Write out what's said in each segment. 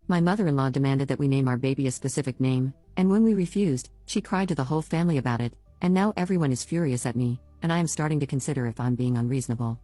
My mother-in-law demanded that we name our baby a specific name, and when we refused, she cried to the whole family about it, and now everyone is furious at me, and I am starting to consider if I'm being unreasonable.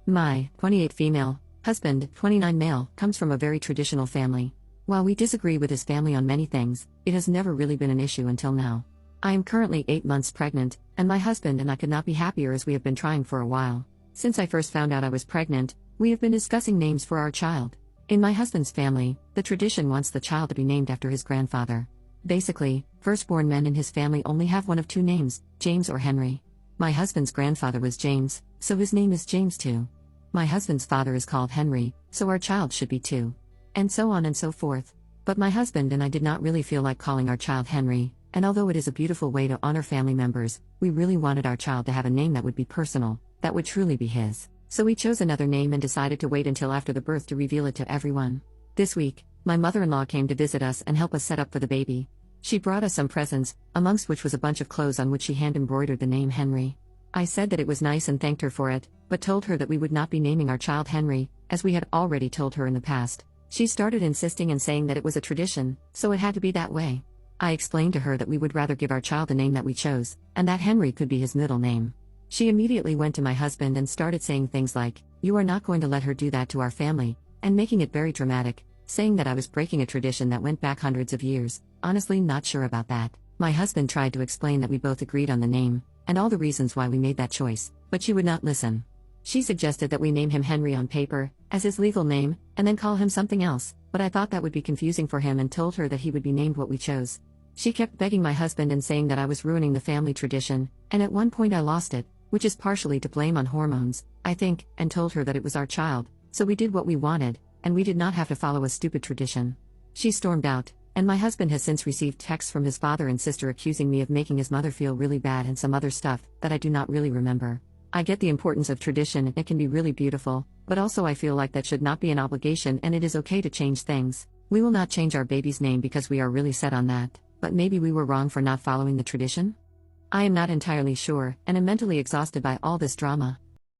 My 28 female husband, 29 male, comes from a very traditional family. While we disagree with his family on many things, it has never really been an issue until now. I am currently 8 months pregnant, and my husband and I could not be happier as we have been trying for a while. Since I first found out I was pregnant, we have been discussing names for our child. In my husband's family, the tradition wants the child to be named after his grandfather. Basically, firstborn men in his family only have one of two names, James or Henry. My husband's grandfather was James, so his name is James too. My husband's father is called Henry, so our child should be too. And so on and so forth. But my husband and I did not really feel like calling our child Henry, and although it is a beautiful way to honor family members, we really wanted our child to have a name that would be personal, that would truly be his. So we chose another name and decided to wait until after the birth to reveal it to everyone. This week, my mother-in-law came to visit us and help us set up for the baby. She brought us some presents, amongst which was a bunch of clothes on which she hand-embroidered the name Henry. I said that it was nice and thanked her for it, but told her that we would not be naming our child Henry, as we had already told her in the past. She started insisting and saying that it was a tradition, so it had to be that way. I explained to her that we would rather give our child the name that we chose, and that Henry could be his middle name. She immediately went to my husband and started saying things like, "You are not going to let her do that to our family," and making it very dramatic, saying that I was breaking a tradition that went back hundreds of years. Honestly, not sure about that. My husband tried to explain that we both agreed on the name, and all the reasons why we made that choice, but she would not listen. She suggested that we name him Henry on paper, as his legal name, and then call him something else, but I thought that would be confusing for him and told her that he would be named what we chose. She kept begging my husband and saying that I was ruining the family tradition, and at one point I lost it, which is partially to blame on hormones, I think, and told her that it was our child, so we did what we wanted, and we did not have to follow a stupid tradition. She stormed out, and my husband has since received texts from his father and sister accusing me of making his mother feel really bad and some other stuff that I do not really remember. I get the importance of tradition, it can be really beautiful, but also I feel like that should not be an obligation and it is okay to change things. We will not change our baby's name because we are really set on that, but maybe we were wrong for not following the tradition? I am not entirely sure, and am mentally exhausted by all this drama.